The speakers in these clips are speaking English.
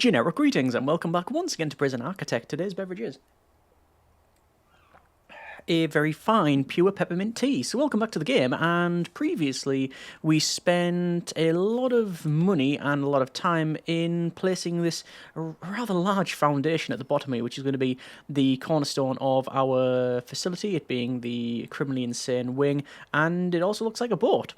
Generic greetings and welcome back once again to Prison Architect. Today's beverage is a very fine pure peppermint tea. So welcome back to the game, and previously we spent a lot of money and a lot of time in placing this rather large foundation at the bottom here, which is going to be the cornerstone of our facility, it being the criminally insane wing, and it also looks like a boat.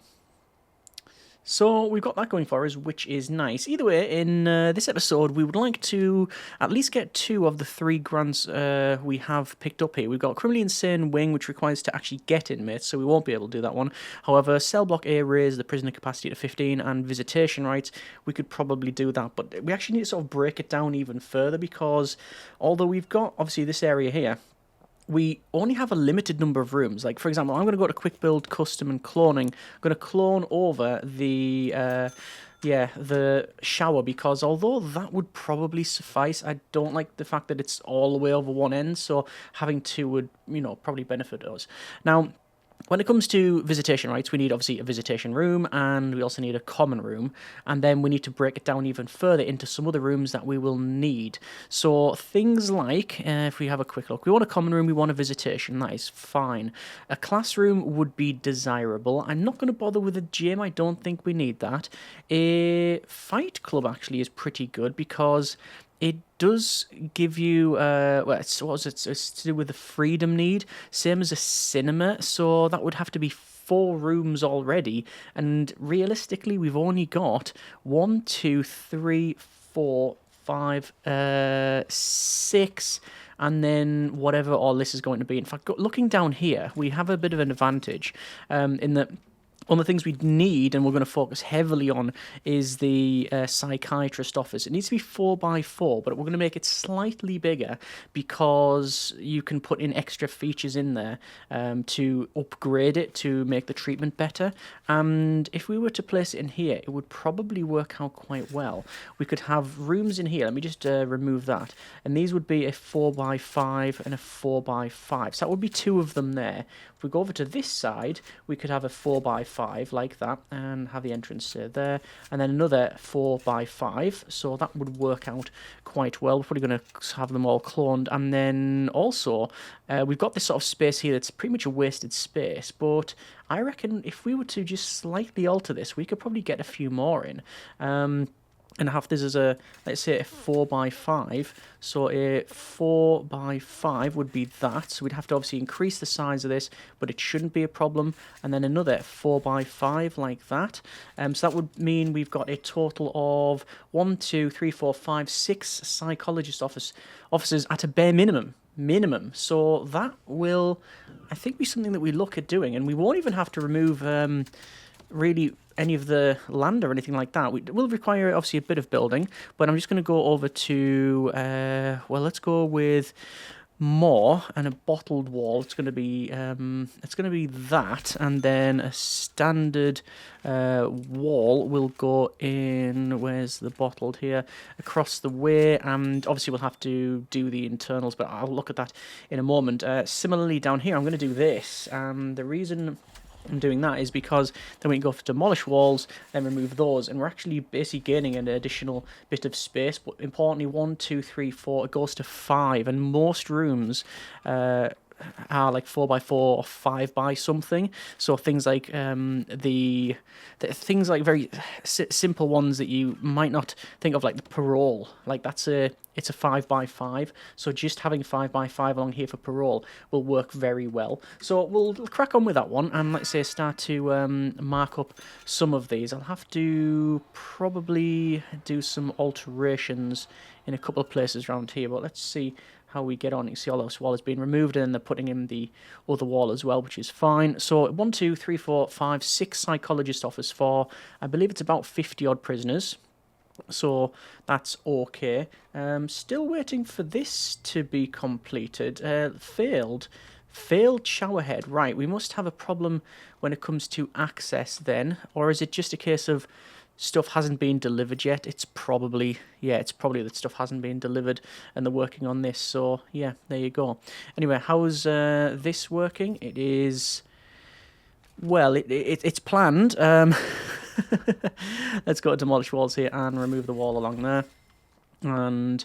So we've got that going for us, which is nice. Either way, in this episode, we would like to at least get 2 of the 3 grants we have picked up here. We've got Criminally Insane Wing, which requires to actually get inmates, so we won't be able to do that one. However, Cell Block A raise the prisoner capacity to 15, and Visitation Rights, we could probably do that. But we actually need to sort of break it down even further, because although we've got, obviously, this area here, we only have a limited number of rooms. Like, for example, I'm going to go to Quick Build, Custom, and Cloning. I'm going to clone over the shower, because although that would probably suffice, I don't like the fact that it's all the way over one end, so having 2 would, probably benefit us. Now, when it comes to visitation rights, we need obviously a visitation room, and we also need a common room, and then we need to break it down even further into some other rooms that we will need. So things like, if we have a quick look, we want a common room, we want a visitation, that is fine. A classroom would be desirable. I'm not going to bother with a gym, I don't think we need that. A fight club actually is pretty good, because it does give you, it's to do with the freedom need, same as a cinema, so that would have to be 4 rooms already, and realistically we've only got 1, 2, 3, 4, 5, 6, and then whatever all this is going to be. In fact, looking down here, we have a bit of an advantage in that one of the things we need, and we're going to focus heavily on, is the psychiatrist office. It needs to be 4x4, but we're going to make it slightly bigger because you can put in extra features in there to upgrade it, to make the treatment better. And if we were to place it in here, it would probably work out quite well. We could have rooms in here. Let me just remove that. And these would be a 4x5 and a 4x5. So that would be 2 of them there. If we go over to this side, we could have a 4x5 like that, and have the entrance there, and then another 4x5, so that would work out quite well. We're probably going to have them all cloned, and then also we've got this sort of space here that's pretty much a wasted space, but I reckon if we were to just slightly alter this, we could probably get a few more in. And have this as a, let's say, a 4x5. So a 4x5 would be that. So we'd have to obviously increase the size of this, but it shouldn't be a problem. And then another 4x5 like that. So that would mean we've got a total of 1, 2, 3, 4, 5, 6 psychologist officers at a bare minimum. So that will, I think, be something that we look at doing. And we won't even have to remove really any of the land or anything like that. We will require obviously a bit of building, but I'm just going to go over to let's go with more and a bottled wall. It's going to be that, and then a standard wall will go in. Where's the bottled here? Across the way, and obviously we'll have to do the internals, but I'll look at that in a moment. Similarly down here, I'm going to do this, and the reason I'm doing that is because then we can go for demolish walls and remove those, and we're actually basically gaining an additional bit of space. But importantly, 1, 2, 3, 4, it goes to 5, and most rooms are like 4x4 or 5x something. So things like the things like very simple ones that you might not think of, like the Parole, like it's a 5x5. So just having 5x5 along here for Parole will work very well. So we'll crack on with that one, and let's say start to mark up some of these. I'll have to probably do some alterations in a couple of places around here, but let's see how we get on. You can see all this wall has been removed, and then they're putting in the other wall as well, which is fine. So 1, 2, 3, 4, 5, 6 psychologist office for, I believe it's about 50 odd prisoners. So that's okay. Still waiting for this to be completed. Failed showerhead. Right, we must have a problem when it comes to access then, or is it just a case of stuff hasn't been delivered yet? It's probably that stuff hasn't been delivered and they're working on this. So yeah, there you go. Anyway, how's this working? It is, well, it's planned. Let's go to demolish walls here and remove the wall along there. and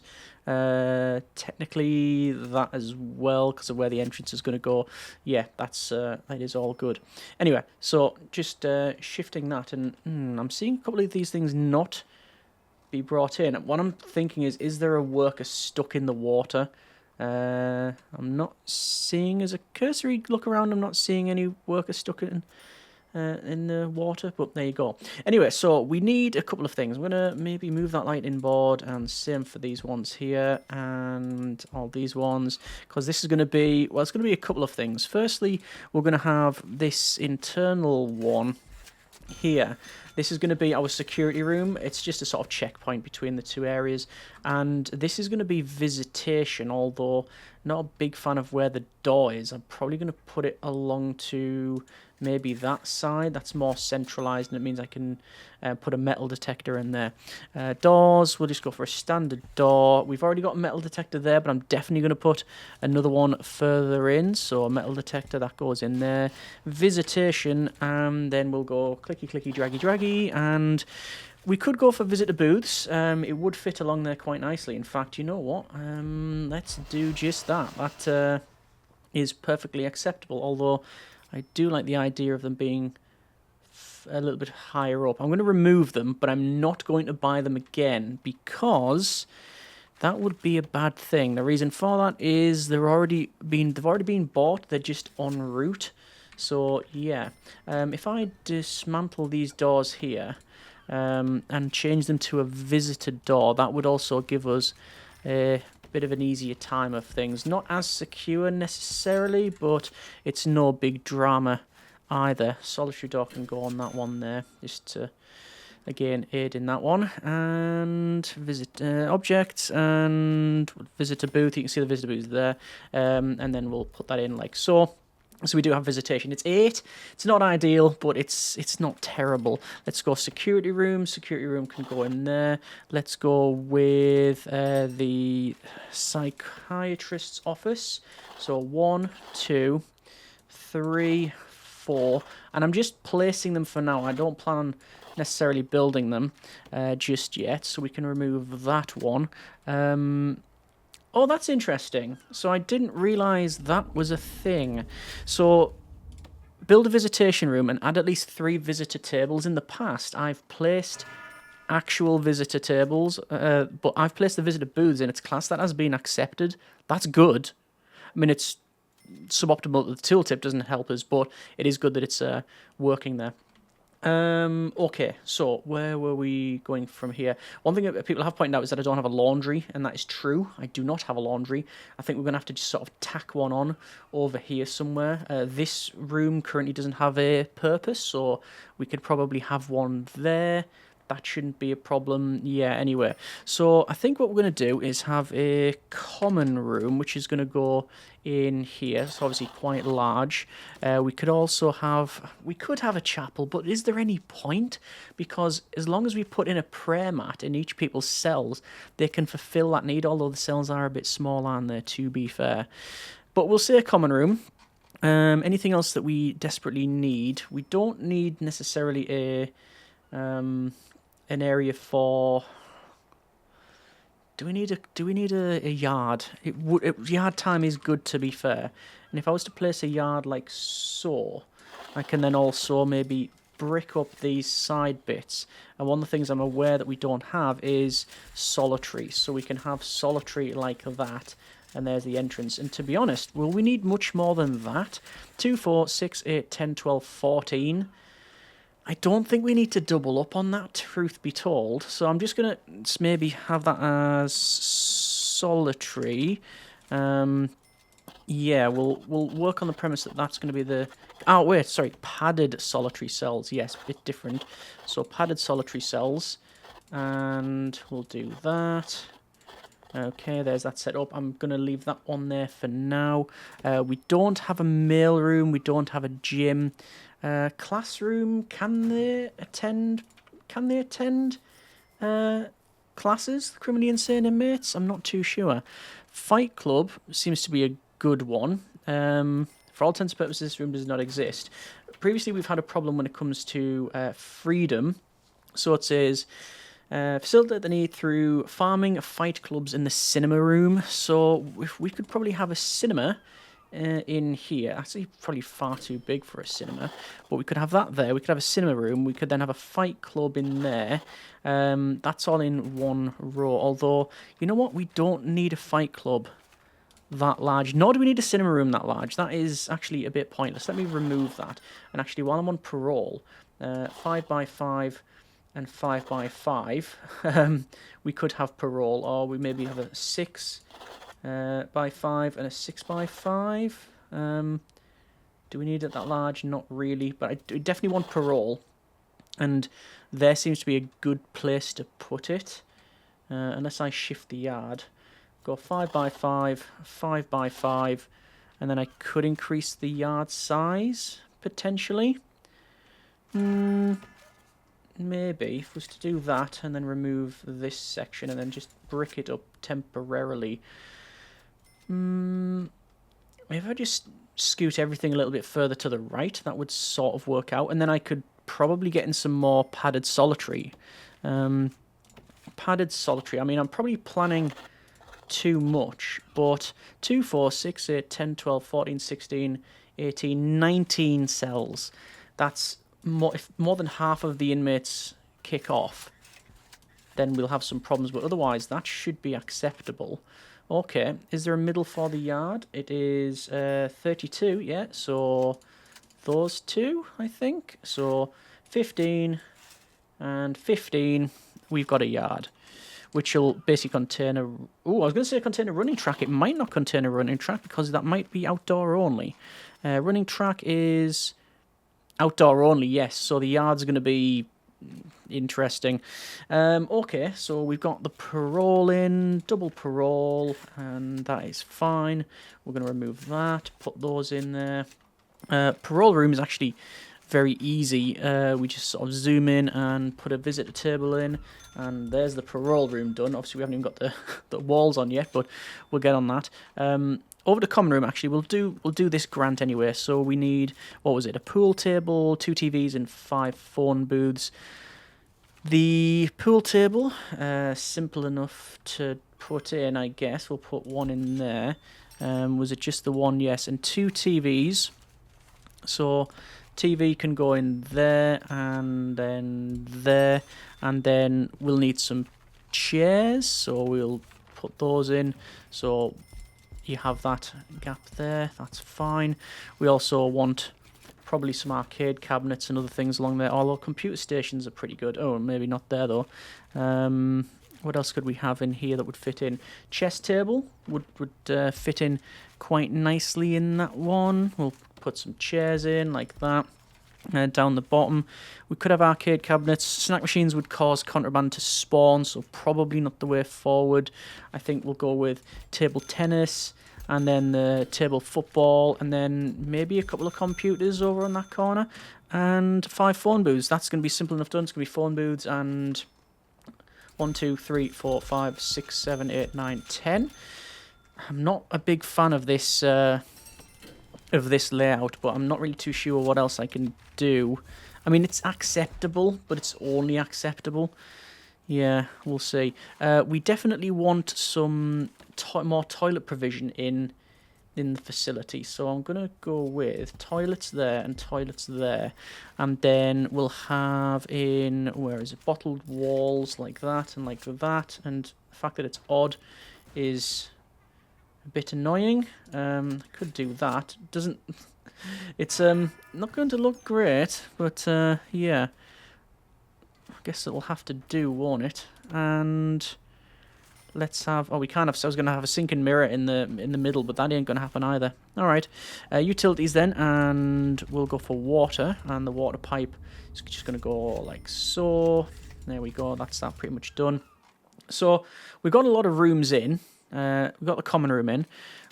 technically that as well, because of where the entrance is going to go. Yeah, that is all good. Anyway, so just shifting that, and I'm seeing a couple of these things not be brought in. What I'm thinking is there a worker stuck in the water? I'm not seeing, as a cursory look around, I'm not seeing any workers stuck in the water, but there you go. Anyway, so we need a couple of things. I'm gonna maybe move that light in board, and same for these ones here and all these ones, because this is going to be, well, it's going to be a couple of things. Firstly, we're going to have this internal one here. This is going to be our security room. It's just a sort of checkpoint between the two areas, and this is going to be visitation, although not a big fan of where the door is. I'm probably going to put it along to maybe that side. That's more centralized, and it means I can put a metal detector in there. Doors, we'll just go for a standard door. We've already got a metal detector there, but I'm definitely going to put another one further in, so a metal detector that goes in there. Visitation, and then we'll go clicky clicky draggy draggy, and we could go for visitor booths. It would fit along there quite nicely. In fact, you know what? Let's do just that. That is perfectly acceptable, although I do like the idea of them being a little bit higher up. I'm going to remove them, but I'm not going to buy them again, because that would be a bad thing. The reason for that is they've already been bought. They're just en route. So yeah, if I dismantle these doors here and change them to a visitor door, that would also give us a bit of an easier time of things. Not as secure necessarily, but it's no big drama either. Solitary door can go on that one there, just to again aid in that one. And visit objects and visitor booth. You can see the visitor booth there, and then we'll put that in like so. So we do have visitation. It's 8. It's not ideal, but it's not terrible. Let's go security room. Security room can go in there. Let's go with the psychiatrist's office. So 1, 2, 3, 4. And I'm just placing them for now. I don't plan on necessarily building them just yet. So we can remove that one. Oh, that's interesting. So I didn't realise that was a thing. So build a visitation room and add at least 3 visitor tables. In the past, I've placed actual visitor tables, but I've placed the visitor booths in its class. That has been accepted. That's good. I mean, it's suboptimal that the tooltip doesn't help us, but it is good that it's working there. Okay, so where were we going from here? One thing that people have pointed out is that I don't have a laundry, and that is true. I do not have a laundry. I think we're going to have to just sort of tack one on over here somewhere. This room currently doesn't have a purpose, so we could probably have one there. That shouldn't be a problem. Yeah, anyway. So I think what we're going to do is have a common room, which is going to go in here. It's obviously quite large. We could also have... We could have a chapel, but is there any point? Because as long as we put in a prayer mat in each people's cells, they can fulfill that need, although the cells are a bit small, aren't they, to be fair. But we'll say a common room. Anything else that we desperately need? We don't need necessarily a... an area for... Do we need a yard? Yard time is good, to be fair. And if I was to place a yard like so, I can then also maybe brick up these side bits. And one of the things I'm aware that we don't have is solitary. So we can have solitary like that. And there's the entrance. And to be honest, will we need much more than that? 2, 4, 6, 8, 10, 12, 14... I don't think we need to double up on that, truth be told. So I'm just going to maybe have that as solitary. Yeah, we'll work on the premise that that's going to be the... Oh, wait, sorry, padded solitary cells. Yes, a bit different. So padded solitary cells. And we'll do that. Okay, there's that set up. I'm going to leave that one there for now. We don't have a mail room. We don't have a gym. Classroom, can they attend classes, criminally insane inmates? I'm not too sure. Fight club seems to be a good one. For all intents and purposes, this room does not exist. Previously, we've had a problem when it comes to freedom. So it says Facilitate the need through farming, fight clubs, in the cinema room. So if we could probably have a cinema in here. Actually, probably far too big for a cinema, but we could have that there. We could have a cinema room. We could then have a fight club in there. That's all in one row. Although, you know what? We don't need a fight club that large, nor do we need a cinema room that large. That is actually a bit pointless. Let me remove that. And actually, while I'm on parole, 5x5 and 5x5, we could have parole, or we maybe have a 6 by 5 and a 6x5. Do we need it that large? Not really, but I definitely want parole, and there seems to be a good place to put it, unless I shift the yard. Go 5x5, 5x5, and then I could increase the yard size, potentially. Maybe, if I was to do that, and then remove this section, and then just brick it up temporarily. Maybe if I just scoot everything a little bit further to the right, that would sort of work out, and then I could probably get in some more padded solitary. Padded solitary, I mean, I'm probably planning too much, but 2, 4, 6, 8, 10, 12, 14, 16, 18, 19 cells. That's more, if more than half of the inmates kick off, then we'll have some problems, but otherwise that should be acceptable. Okay, is there a middle for the yard? It is 32, yeah, so those two, I think. So 15 and 15, we've got a yard, which will basically contain a... Oh, I was going to say contain a running track. It might not contain a running track because that might be outdoor only. Running track is outdoor only, yes, so the yard's going to be interesting. Okay, so we've got the parole in, double parole, and that is fine. We're going to remove that, put those in there. Parole room is actually very easy. We just sort of zoom in and put a visitor table in, and there's the parole room done. Obviously, we haven't even got the walls on yet, but we'll get on that. Over to common room, actually, we'll do this grant anyway. So we need, what was it, a pool table, 2 TVs, and 5 phone booths. The pool table, simple enough to put in, I guess. We'll put one in there. Was it just the one? Yes, and 2 TVs. So TV can go in there, and then we'll need some chairs, so we'll put those in. So you have that gap there, that's fine. We also want probably some arcade cabinets and other things along there, although computer stations are pretty good. Oh, maybe not there though. What else could we have in here that would fit in? Chess table would fit in quite nicely in that one. We'll put some chairs in like that. Down the bottom, we could have arcade cabinets. Snack machines would cause contraband to spawn, so probably not the way forward. I think we'll go with table tennis, and then the table football, and then maybe a couple of computers over on that corner, and 5 phone booths. That's going to be simple enough done. It's going to be phone booths, and 1, 2, 3, 4, 5, 6, 7, 8, 9, 10. I'm not a big fan of this layout, but I'm not really too sure what else I can do. I mean, it's acceptable, but it's only acceptable. Yeah, we'll see. We definitely want some more toilet provision in the facility, so I'm going to go with toilets there and toilets there, and then we'll have in, where is it, bottled walls like that and like that, and the fact that it's odd is a bit annoying. Could do that. Doesn't... It's not going to look great, but yeah, I guess it'll have to do, won't it? And let's have... Oh, we can't have... So I was going to have a sink and mirror in the middle, but that ain't going to happen either. All right, utilities then, and we'll go for water, and the water pipe is just going to go like so. There we go. That's that pretty much done. So we've got a lot of rooms in. We've got the common room in.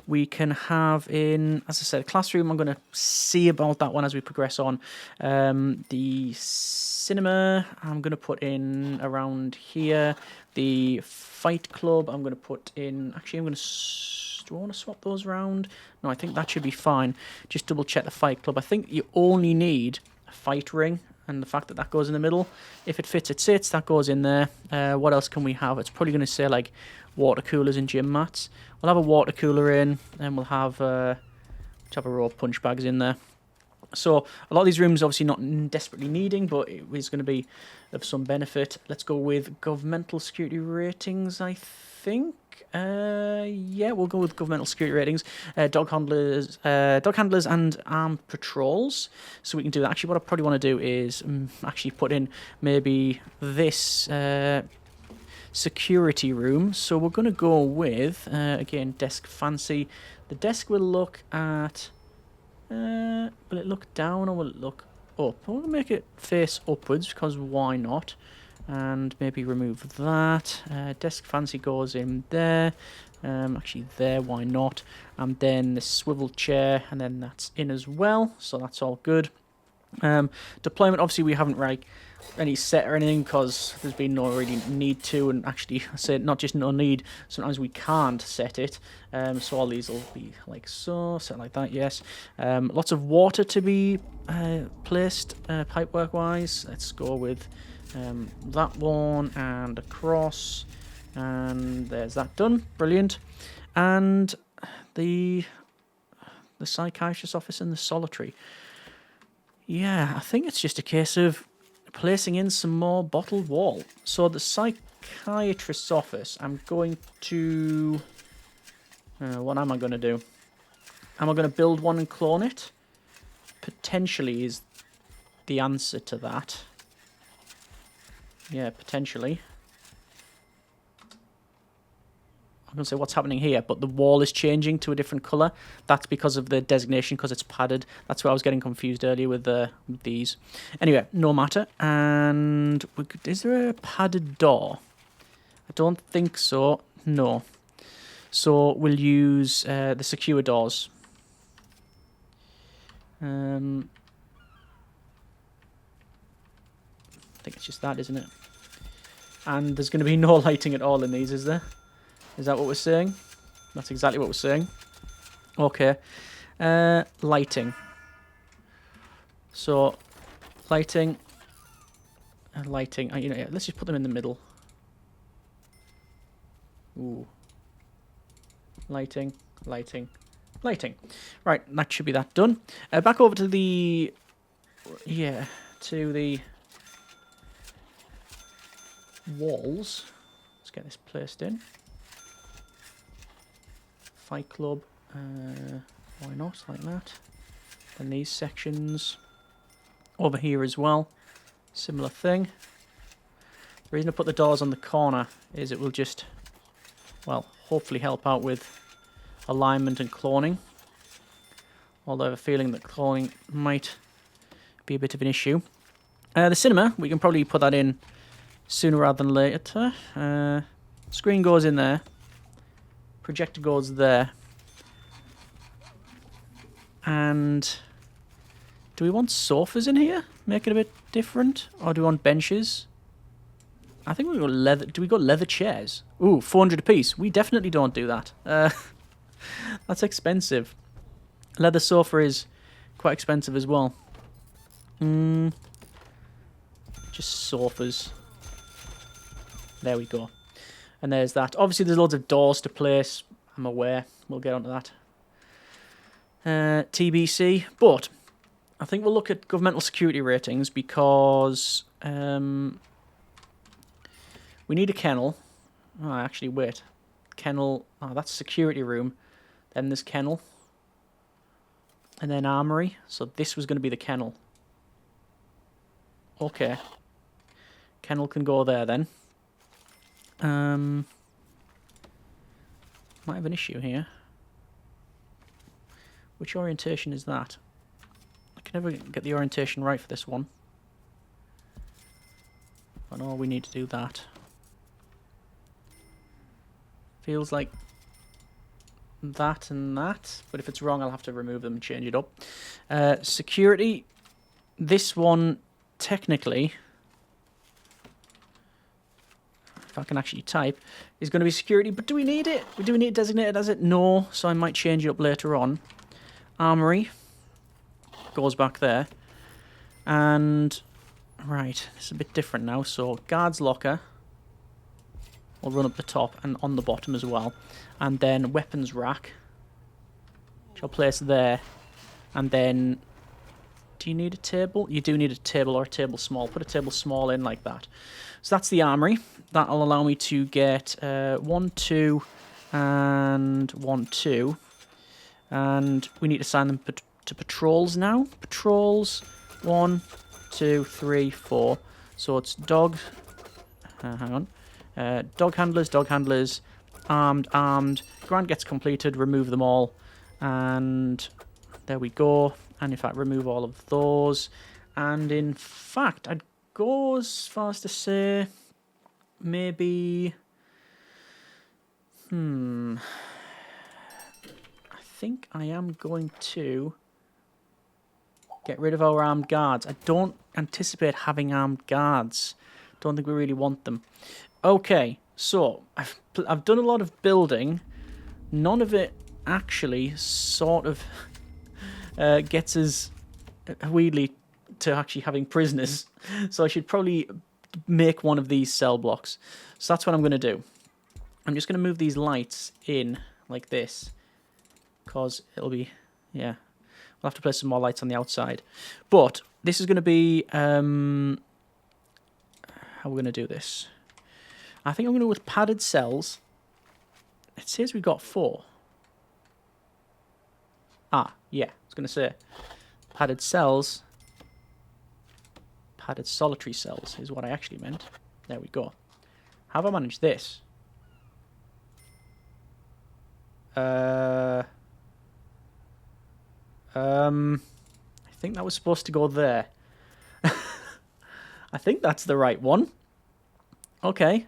We can have in, as I said, a classroom. I'm going to see about that one as we progress on. The cinema, I'm going to put in around here. The fight club, I'm going to put in... Actually, I'm going to... Do I want to swap those around? No, I think that should be fine. Just double check the fight club. I think you only need a fight ring. and the fact that that goes in the middle. If it fits, it sits. That goes in there. What else can we have? It's probably going to say like water coolers and gym mats. We'll have a water cooler in, and we'll have a row of punch bags in there. So a lot of these rooms obviously not desperately needing, but it is going to be of some benefit. Let's go with governmental security ratings, I think. Yeah, we'll go with governmental security ratings. Dog handlers and armed patrols. So we can do that. Actually, what I probably want to do is actually put in maybe this security room. So we're going to go with, again, desk fancy. The desk will look at... will it look down or will it look up? We'll make it face upwards because why not? And maybe remove that. Desk fancy goes in there. Actually there, why not? And then the swivel chair, and then that's in as well. So that's all good. Deployment, obviously we haven't any set or anything because there's been no really need to, and actually I say not just no need, sometimes we can't set it. So all these will be like so, set like that, yes. Lots of water to be placed pipework wise. Let's go with that one and across, and there's that done. Brilliant. And the psychiatrist's office and the solitary. Yeah, I think it's just a case of placing in some more bottled wall. So the psychiatrist's office, I'm going to... what am I going to do? Am I going to build one and clone it? Potentially is the answer to that. Yeah, potentially. I'm going to say what's happening here, but the wall is changing to a different colour. That's because of the designation, because it's padded. That's why I was getting confused earlier with these. Anyway, no matter. And is there a padded door? I don't think so. No. So we'll use the secure doors. I think it's just that, isn't it? And there's going to be no lighting at all in these, is there? Is that what we're saying? That's exactly what we're saying. Okay. Lighting. So, lighting and lighting. Yeah, let's just put them in the middle. Ooh. Lighting, lighting, lighting. Right, that should be that done. Back over to the... Yeah, to the walls. Let's get this placed in. Fight Club, why not, like that. Then these sections over here as well, similar thing. The reason I put the doors on the corner is it will just, well, hopefully help out with alignment and cloning. Although I have a feeling that cloning might be a bit of an issue. The cinema, we can probably put that in sooner rather than later. Screen goes in there. Projector goes there. And do we want sofas in here? Make it a bit different? Or do we want benches? I think we got leather. Do we got leather chairs? Ooh, 400 a piece. We definitely don't do that. That's expensive. Leather sofa is quite expensive as well. Just sofas. There we go. And there's that. Obviously, there's loads of doors to place. I'm aware. We'll get onto that. TBC. But I think we'll look at governmental security ratings because we need a kennel. Oh, actually, wait. Kennel. Oh, that's security room. Then there's kennel. And then armory. So this was going to be the kennel. Okay. Kennel can go there then. Might have an issue here. Which orientation is that? I can never get the orientation right for this one. I know we need to do that. Feels like that and that, but if it's wrong I'll have to remove them and change it up. Security. This one, technically... I can actually type, is going to be security, but do we need it? Do we need it designated as it? No, so I might change it up later on. Armory goes back there. And Right, it's a bit different now. So guard's locker will run up the top and on the bottom as well. And then weapons rack, which I'll place there. And then, do you need a table? You do need a table or a table small. Put a table small in like that. So that's the armory. That'll allow me to get 1, 2, and 1, 2. And we need to assign them to patrols now. Patrols, 1, 2, 3, 4. So it's dog. Hang on. Dog handlers, armed. Grant gets completed. Remove them all, and there we go. And in fact, remove all of those. And in fact, I'd go as far as to say maybe. I think I am going to get rid of our armed guards. I don't anticipate having armed guards. Don't think we really want them. Okay, so I've done a lot of building. None of it actually sort of gets us weirdly to actually having prisoners. So I should probably make one of these cell blocks. So that's what I'm going to do. I'm just going to move these lights in like this, because it'll be, yeah, we'll have to place some more lights on the outside. But this is going to be, how we're going to do this. I think I'm going to go with padded cells. It says we've got 4. Ah, yeah, I was going to say padded cells, padded solitary cells is what I actually meant. There we go. How have I managed this? I think that was supposed to go there. I think that's the right one. Okay.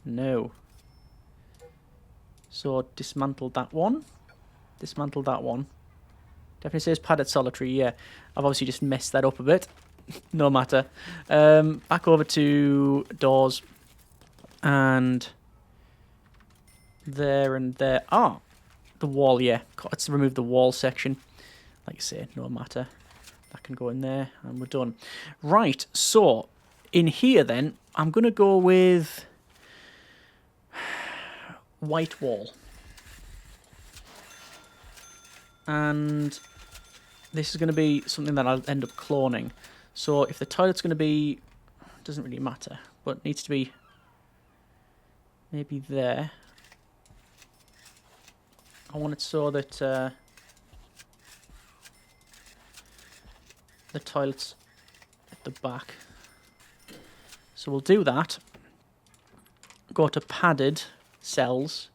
No. So dismantle that one. Dismantle that one. Definitely says padded solitary, yeah. I've obviously just messed that up a bit. No matter. Back over to doors. And there and there. Ah, the wall, yeah. Let's remove the wall section. Like I say, no matter. That can go in there and we're done. Right, so in here then, I'm going to go with white wall. And this is going to be something that I'll end up cloning. So if the toilet's going to be, doesn't really matter, but it needs to be maybe there. I want it so that the toilet's at the back. So we'll do that. Go to padded cells.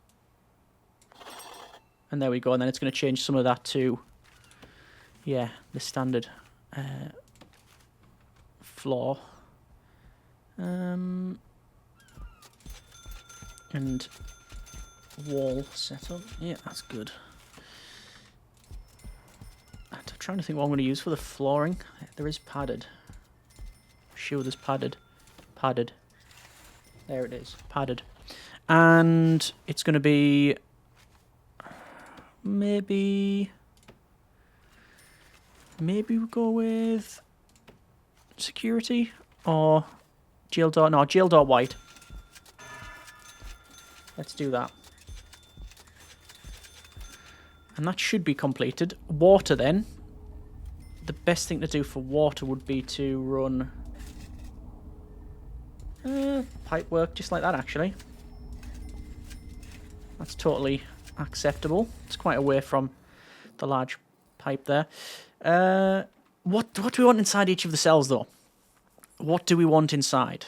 And there we go. And then it's going to change some of that to, yeah, the standard floor. And wall setup. Yeah, that's good. I'm trying to think what I'm going to use for the flooring. There is padded. Sure, there's padded. Padded. There it is. Padded. And it's going to be maybe we'll go with security or jail door. No, jail door white. Let's do that. And that should be completed. Water then. The best thing to do for water would be to run pipe work just like that actually. That's totally acceptable. It's quite away from the large pipe there. What do we want inside each of the cells though? What do we want inside?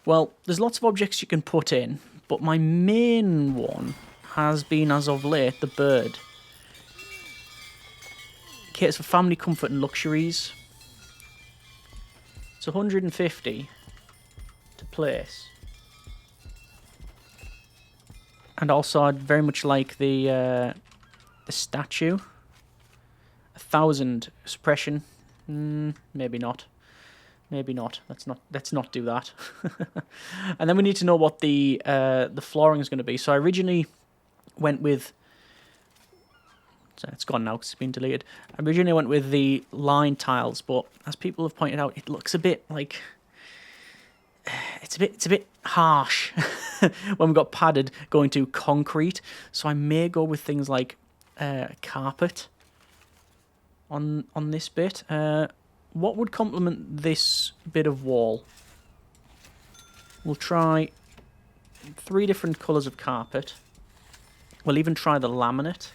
Well, there's lots of objects you can put in, but my main one has been, as of late, the bird. Caters for family comfort and luxuries. It's 150 to place. And also, I'd very much like the statue. 1,000 suppression. Maybe not. Maybe not. Let's not do that. And then we need to know what the flooring is going to be. So I originally went with it's gone now because it's been deleted. I originally went with the line tiles, but as people have pointed out, it looks a bit like it's a bit harsh when we got padded going to concrete. So I may go with things like carpet on this bit. What would complement this bit of wall? We'll try 3 different colours of carpet. We'll even try the laminate.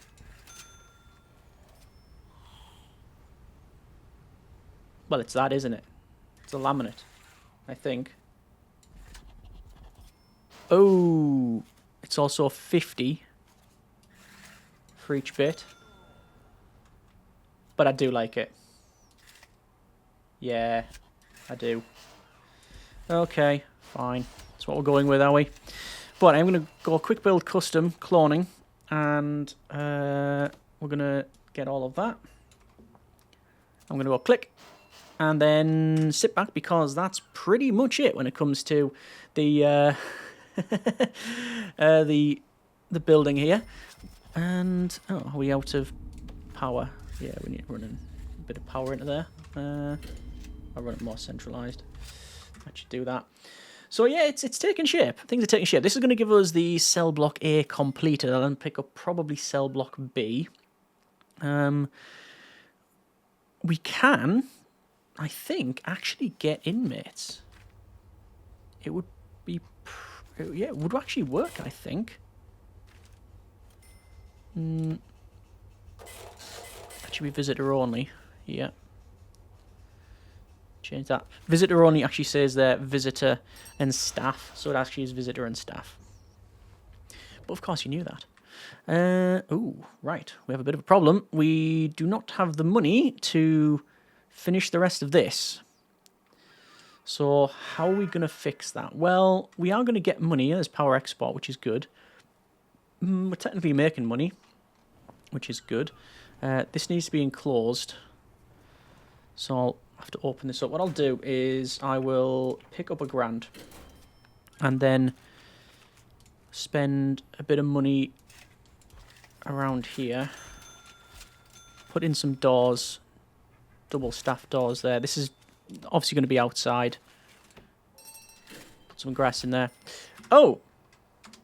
Well, it's that, isn't it? It's a laminate, I think. Oh, it's also 50 for each bit. But I do like it. Yeah, I do. Okay, fine. That's what we're going with, are we? But I'm going to go quick build custom cloning, and we're going to get all of that. I'm going to go click, and then sit back, because that's pretty much it when it comes to the the building here. And oh, are we out of power? Yeah, we need to run a bit of power into there. I'll run it more centralized. I should do that. So yeah, it's taking shape. Things are taking shape. This is going to give us the cell block A completed. I'll then pick up probably cell block B. We can, I think, actually get inmates. It would be, yeah, it would actually work, I think. That should be visitor only. Yeah. Change that. Visitor only actually says there visitor and staff, so it actually is visitor and staff. But of course you knew that. Oh, right. We have a bit of a problem. We do not have the money to finish the rest of this. So how are we going to fix that? Well, we are going to get money as power export, which is good. We're technically making money, which is good. This needs to be enclosed. So I'll have to open this up. What I'll do is I will pick up £1,000 and then spend a bit of money around here. Put in some doors, double staff doors there. This is obviously going to be outside. Put some grass in there. Oh,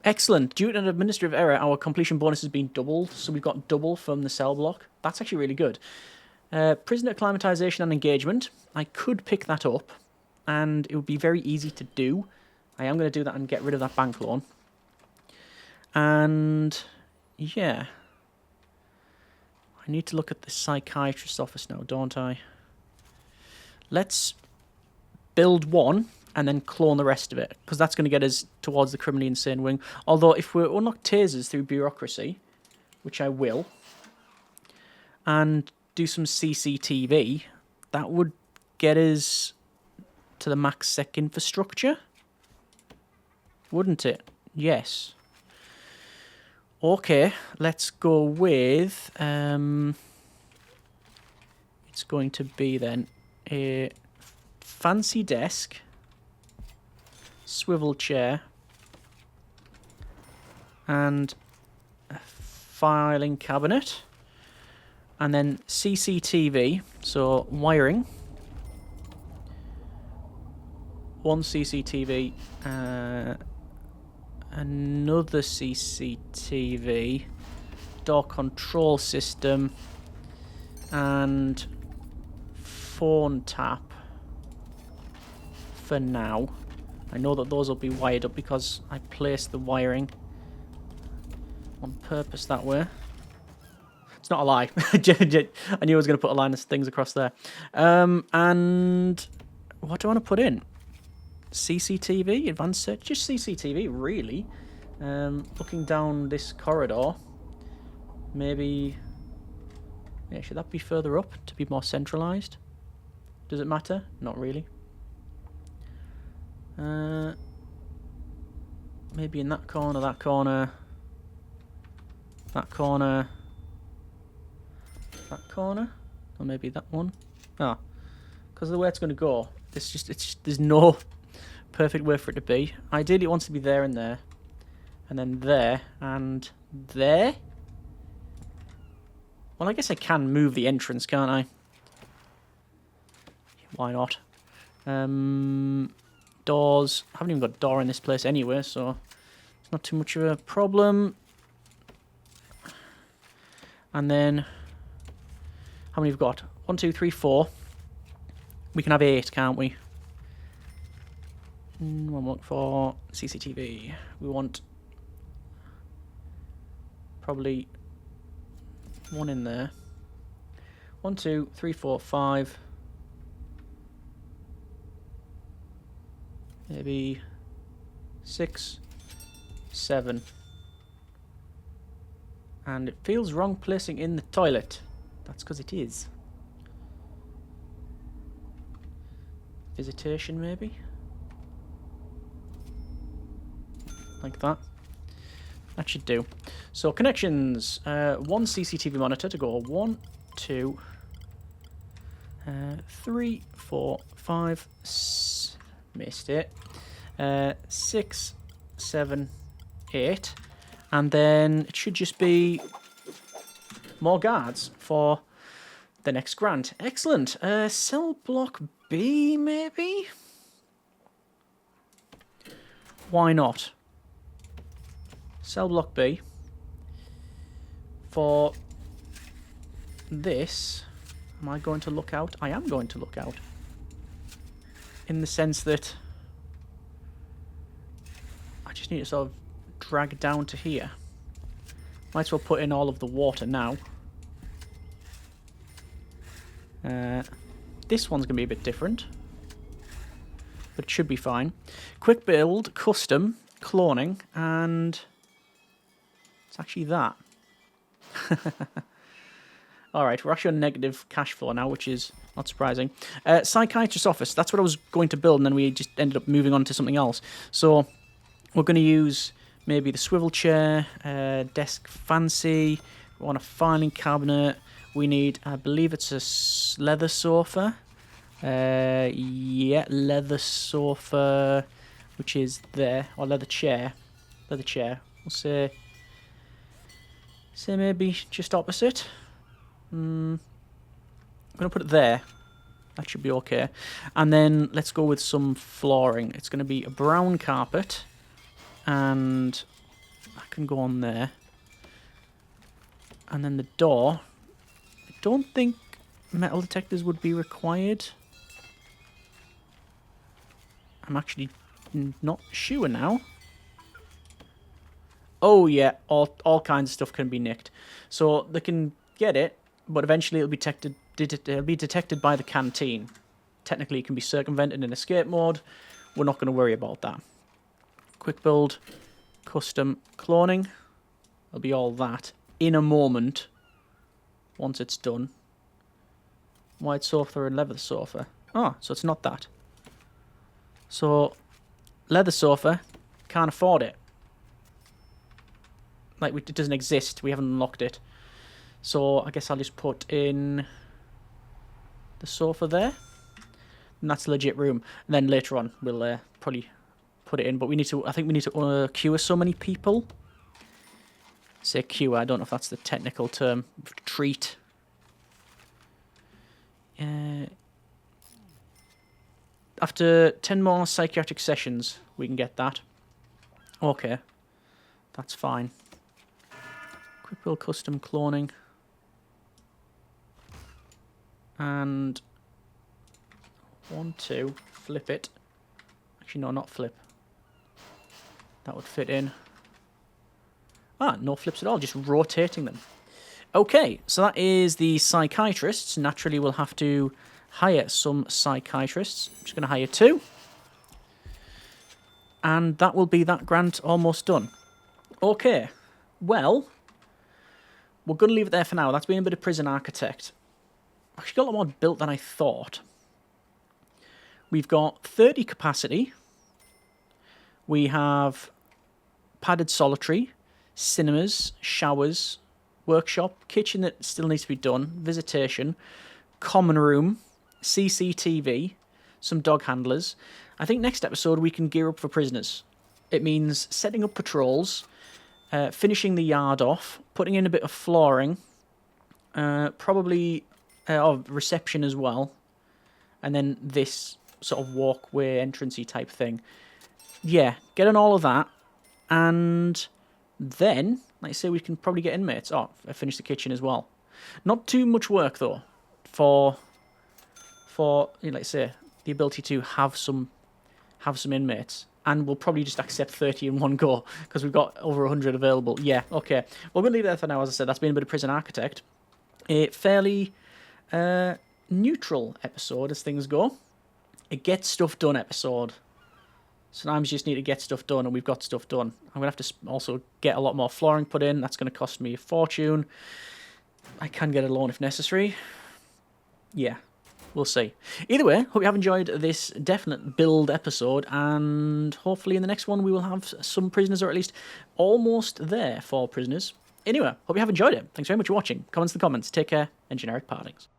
excellent. Due to an administrative error, our completion bonus has been doubled. So we've got double from the cell block. That's actually really good. Prisoner acclimatization and engagement. I could pick that up, and it would be very easy to do. I am going to do that and get rid of that bank loan. And yeah, I need to look at the psychiatrist's office now, don't I? Let's build one and then clone the rest of it, because that's going to get us towards the criminally insane wing. Although if we unlock tasers through bureaucracy, which I will, and do some CCTV, that would get us to the max sec infrastructure, wouldn't it? Yes. Okay, let's go with it's going to be then a fancy desk, swivel chair, and a filing cabinet. And then CCTV, so wiring. One CCTV, another CCTV, door control system, and phone tap for now. I know that those will be wired up because I placed the wiring on purpose that way. It's not a lie. I knew I was going to put a line of things across there. And what do I want to put in? CCTV, advanced search, just CCTV, really. Looking down this corridor, maybe. Yeah, should that be further up to be more centralized? Does it matter? Not really. Maybe in that corner, that corner, that corner. That corner, or maybe that one. Ah, because of the way it's going to go, there's no perfect way for it to be. Ideally, it wants to be there and there, and then there and there. Well, I guess I can move the entrance, can't I? Why not? Doors. I haven't even got a door in this place anyway, so it's not too much of a problem. And then, how many have we got? 1, 2, 3, 4. We can have 8, can't we? One look for CCTV. We want probably one in there. 1, 2, 3, 4, 5. Maybe 6, 7. And it feels wrong placing in the toilet. That's because it is. Visitation, maybe? Like that. That should do. So, connections. 1 CCTV monitor to go 1, 2, 3, 4, 5, missed it. 6, 7, 8. And then it should just be more guards for the next grant. Excellent. Cell block B, maybe? Why not? Cell block B. For this, am I going to look out? I am going to look out. In the sense that I just need to sort of drag down to here. Might as well put in all of the water now. This one's going to be a bit different, but it should be fine. Quick build, custom, cloning, and it's actually that. Alright, we're actually on negative cash flow now, which is not surprising. Psychiatrist's office, that's what I was going to build, and then we just ended up moving on to something else. So, we're going to use maybe the swivel chair, desk fancy, we want a filing cabinet, we need, I believe it's a leather sofa. Yeah, leather sofa, which is there, or leather chair. Leather chair, we'll say maybe just opposite. I'm going to put it there. That should be okay. And then let's go with some flooring. It's going to be a brown carpet. And I can go on there. And then the door. I don't think metal detectors would be required. I'm actually not sure now. Oh yeah, all kinds of stuff can be nicked. So they can get it, but eventually it'll be detected by the canteen. Technically it can be circumvented in escape mode. We're not going to worry about that. Quick build, custom cloning. It'll be all that in a moment once it's done. White sofa and leather sofa. Oh, so it's not that. So, leather sofa, can't afford it. Like, it doesn't exist. We haven't unlocked it. So, I guess I'll just put in the sofa there. And that's a legit room. And then later on, we'll probably put it in. But we need to, I think we need to cure so many people. Say cure, I don't know if that's the technical term. Treat. After 10 more psychiatric sessions, we can get that. Okay. That's fine. Quick build custom cloning. And 1, 2, flip it. Actually, no, not flip. That would fit in. Ah, no flips at all, just rotating them. Okay, so that is the psychiatrists. Naturally, we'll have to hire some psychiatrists. I'm just going to hire 2. And that will be that grant almost done. Okay, well, we're going to leave it there for now. That's been a bit of prison architect. Actually got a lot more built than I thought. We've got 30 capacity. We have padded solitary, cinemas, showers, workshop, kitchen that still needs to be done, visitation, common room, CCTV, some dog handlers. I think next episode we can gear up for prisoners. It means setting up patrols, finishing the yard off, putting in a bit of flooring, Probably reception as well. And then this sort of walkway, entrancey type thing. Yeah, get on all of that. And then, like I say, we can probably get inmates. Oh, I finished the kitchen as well. Not too much work, though, for you know, like I say, the ability to have some inmates. And we'll probably just accept 30 in one go, because we've got over 100 available. Yeah, okay. Well, we'll leave it there for now. As I said, that's been a bit of Prison Architect. A fairly neutral episode as things go. A get stuff done episode. Sometimes you just need to get stuff done, and we've got stuff done. I'm going to have to also get a lot more flooring put in. That's going to cost me a fortune. I can get a loan if necessary. Yeah, we'll see. Either way, hope you have enjoyed this definite build episode, and hopefully in the next one we will have some prisoners, or at least almost there for prisoners. Anyway, hope you have enjoyed it. Thanks very much for watching. Comments in the comments. Take care, and generic partings.